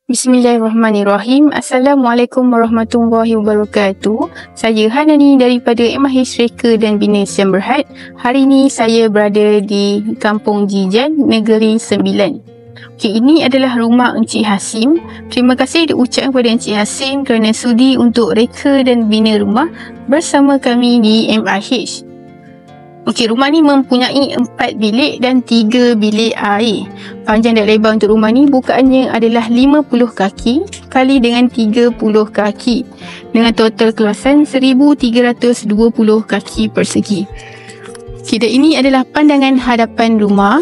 Bismillahirrahmanirrahim. Assalamualaikum warahmatullahi wabarakatuh. Saya Hanani daripada MIH Reka dan Bina Siam Berhad. Hari ini saya berada di Kampung Jijan, Negeri Sembilan. Okey, ini adalah rumah Encik Hasim. Terima kasih diucapkan kepada Encik Hasim kerana sudi untuk reka dan bina rumah bersama kami di MIH. Okey, rumah ni mempunyai 4 bilik dan 3 bilik air. Panjang dan lebar untuk rumah ni bukaannya adalah 50 kaki kali dengan 30 kaki dengan total keluasan 1320 kaki persegi. Okey, dan ini adalah pandangan hadapan rumah.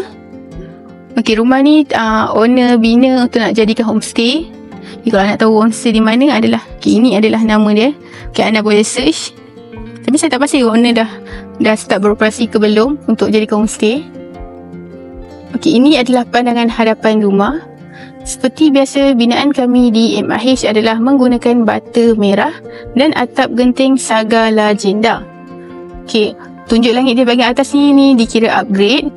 Okey, rumah ni owner bina untuk nak jadikan homestay. Kalau nak tahu homestay di mana adalah, ini adalah nama dia. Okey, anda boleh search. Tapi saya tak pasti owner dah start beroperasi ke belum untuk jadikan homestay. Okey, ini adalah pandangan hadapan rumah. Seperti biasa, binaan kami di MIH adalah menggunakan bata merah dan atap genting Saga Lagenda. Okey, tunjuk langit di bahagian atas ni dikira upgrade.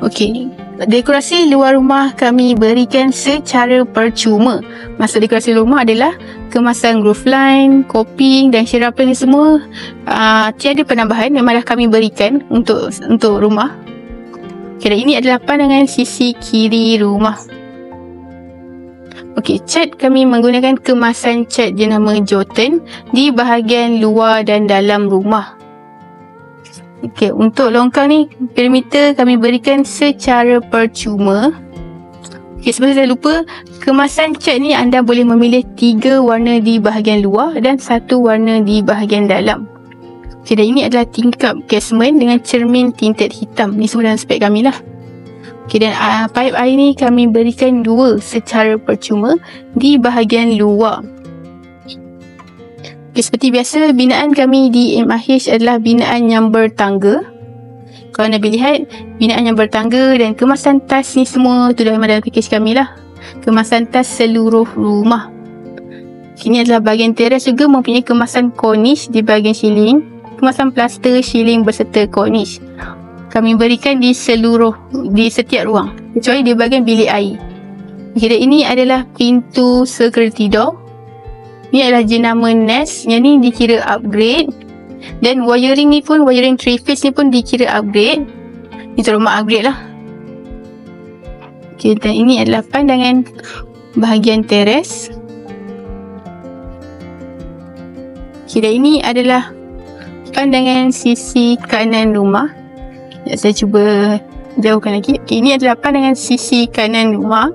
Okey, dekorasi luar rumah kami berikan secara percuma. Maksud dekorasi luar rumah adalah kemasan roof line, coping dan serapan ni semua tiada penambahan, memang dah kami berikan untuk rumah. Okay, dan ini adalah pandangan sisi kiri rumah. Okey, cat kami menggunakan kemasan cat jenama Jotun di bahagian luar dan dalam rumah. Okey, untuk longkang ni perimeter kami berikan secara percuma. Okey, sebenarnya saya lupa, kemasan cat ni anda boleh memilih 3 warna di bahagian luar dan 1 warna di bahagian dalam. Okey, dan ini adalah tingkap casement dengan cermin tinted hitam. Ni semua dalam spek kami lah. Okey, dan pipe air ni kami berikan 2 secara percuma di bahagian luar. Okay, seperti biasa, binaan kami di MIH adalah binaan yang bertangga. Kalau anda boleh lihat, binaan yang bertangga dan kemasan tas ni semua tu dah memang dalam package kami lah. Kemasan tas seluruh rumah. Ini adalah bahagian teras juga mempunyai kemasan cornice di bahagian ceiling, kemasan plaster ceiling berserta cornice. Kami berikan di setiap ruang, kecuali di bahagian bilik air. Okay, dan ini adalah pintu security door. Ni adalah jenama Nest. Yang ni dikira upgrade. Dan wiring ni pun, wiring 3 phase ni pun dikira upgrade. Ni rumah upgrade lah. Okay, dan ini adalah pandangan bahagian teres. Okay, dan ini adalah pandangan sisi kanan rumah. Saya cuba jauhkan lagi. Okay, ini adalah pandangan sisi kanan rumah.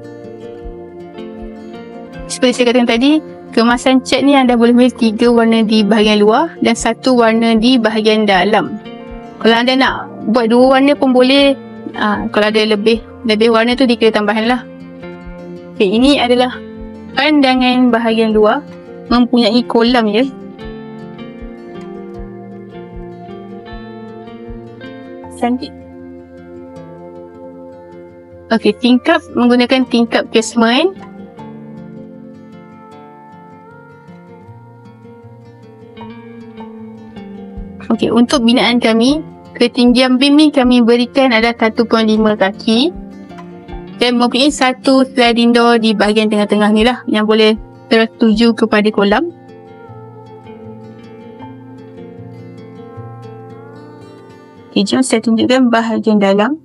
Seperti saya katakan tadi, kemasan cat ni anda boleh pilih 3 warna di bahagian luar dan 1 warna di bahagian dalam. Kalau anda nak buat 2 warna pun boleh. Kalau ada lebih warna tu dikira tambahan lah. Okay, ini adalah pandangan bahagian luar. Mempunyai kolam je. Cantik. Okay, tingkap menggunakan tingkap casement. Okey, untuk binaan kami, ketinggian beam ni kami berikan adalah 1.5 kaki dan mempunyai 1 sliding door di bahagian tengah-tengah ni lah yang boleh tertuju kepada kolam. Okey, jom saya tunjukkan bahagian dalam.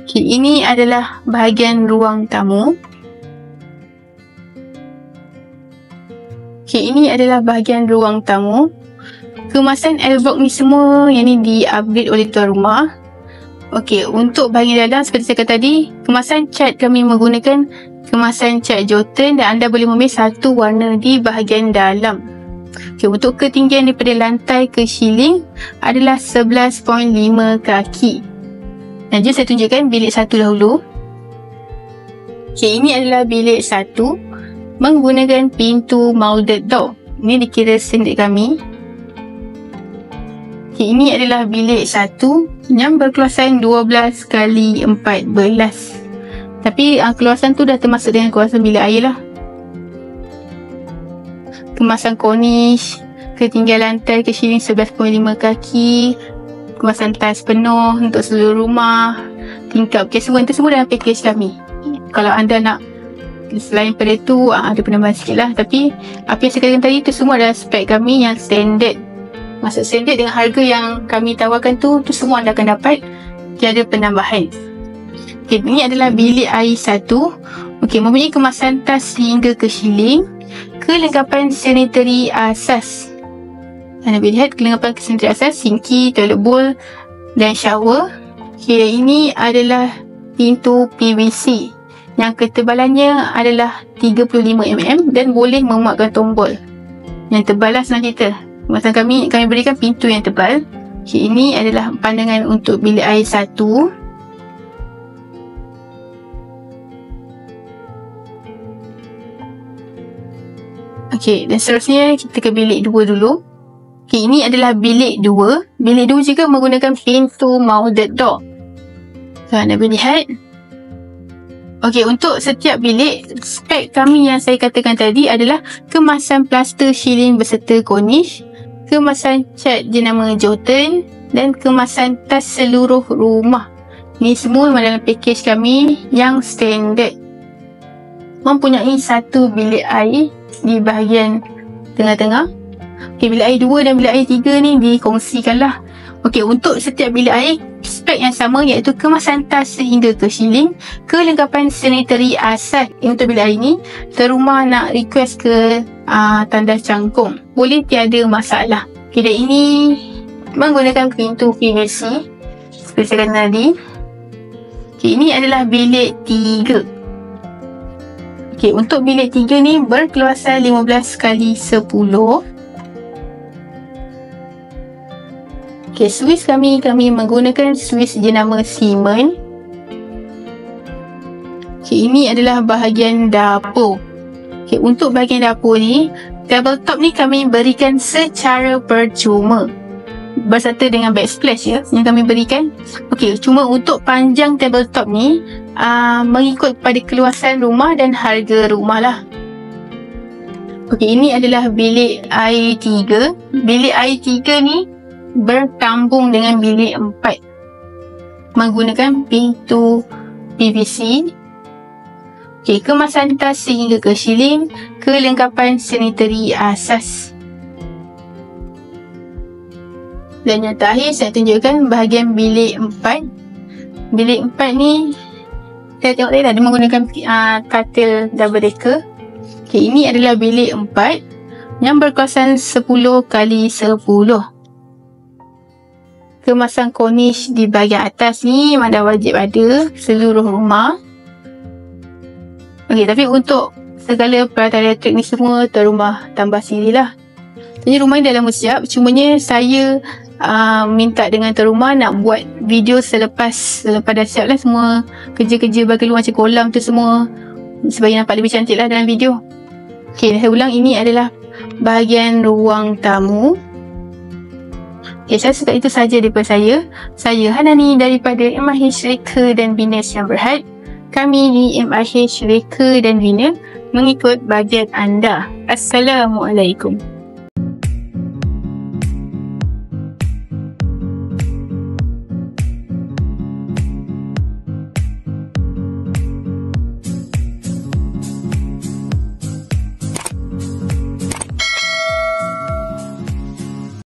Okey, ini adalah bahagian ruang tamu. Okay, ini adalah bahagian ruang tamu. Kemasan L-block ni semua yang ni di-upgrade oleh tuan rumah. Okay, untuk bahagian dalam seperti saya kata tadi, kemasan cat kami menggunakan kemasan cat Jotun dan anda boleh memilih 1 warna di bahagian dalam. Okay, untuk ketinggian daripada lantai ke ceiling adalah 11.5 kaki. Dan jom saya tunjukkan bilik 1 dahulu. Okay, ini adalah bilik 1. Menggunakan pintu molded door. Ini dikira standard kami. Okay, ini adalah bilik 1 yang berkeluasan 12 kali 14. Tapi keluasan tu dah termasuk dengan keluasan bilik air lah. Kemasan cornice, ketinggian lantai ke ceiling 11.5 kaki. kemasan tas penuh untuk seluruh rumah, tingkap casual, itu semua dalam package kami. Kalau anda nak selain pada tu, ada penambahan sikit lah. Tapi apa yang saya katakan tadi tu semua adalah spek kami yang standard. Maksud standard dengan harga yang kami tawarkan tu semua anda akan dapat, tiada penambahan. Okay, ini adalah bilik air 1. Okay, mempunyai kemasan tas hingga ke shilling. Kelengkapan sanitary asas. Anda boleh lihat kelengkapan sanitary asas, sinki, toilet bowl dan shower. Okay, ini adalah pintu PVC yang ketebalannya adalah 35mm dan boleh memuatkan tombol. Yang tebal lah senang cerita. Masa kami berikan pintu yang tebal. Okay, ini adalah pandangan untuk bilik air 1. Okey, dan seterusnya kita ke bilik 2 dulu. Okey, ini adalah bilik 2. Bilik 2 juga menggunakan pintu molded door. So, anda boleh lihat. Okey, untuk setiap bilik, spek kami yang saya katakan tadi adalah kemasan plaster shilling berserta cornice, kemasan cat jenama Jotun dan kemasan tas seluruh rumah. Ini semua dalam package kami yang standard. Mempunyai satu bilik air di bahagian tengah-tengah. Okey, bilik air 2 dan bilik air 3 ni dikongsikan lah. Okey, untuk setiap bilik air spek yang sama, iaitu kemasan tas sehingga ke shilling, kelengkapan sanitary asas. Untuk bilik air ni, terumah nak request ke tandas cangkung, boleh, tiada masalah. Okey, dan ini menggunakan pintu PVC seperti saya kata tadi. Okey, ini adalah bilik 3. Okey, untuk bilik 3 ni berkeluasan 15x10. Okey, Swiss kami menggunakan Swiss jenama Siemens. Okey, ini adalah bahagian dapur. Okey, untuk bahagian dapur ni, tabletop ni kami berikan secara percuma bersama dengan backsplash ya yang kami berikan. Okey, cuma untuk panjang tabletop ni mengikut pada keluasan rumah dan harga rumah lah. Okey, ini adalah bilik air 3. Bilik air 3 ni bertambung dengan bilik 4 menggunakan pintu PVC. Okey, kemasan tas sehingga ke shilling, kelengkapan sanitary asas. Dan yang terakhir saya tunjukkan bahagian bilik 4. Bilik 4 ni saya tengok tadi ada menggunakan katil double decker. Okay, ini adalah bilik 4 yang berkuasaan 10x10. Kemasan cornice di bahagian atas ni anda wajib ada seluruh rumah. Okey, tapi untuk segala peralatan elektrik ni semua tuan rumah tambah sendirilah. Jadi rumah ni dah lama siap, cumanya saya minta dengan tuan rumah nak buat video selepas dah siap lah semua kerja-kerja bahagian luar macam kolam tu semua, supaya nampak lebih cantik lah dalam video. Okay, saya ulang, ini adalah bahagian ruang tamu. Okay, saya suka itu saja daripada saya. Saya Hanani daripada MIH Reka dan Bina Siam Berhad. Kami di MIH Reka dan Bina mengikut bajet anda. Assalamualaikum.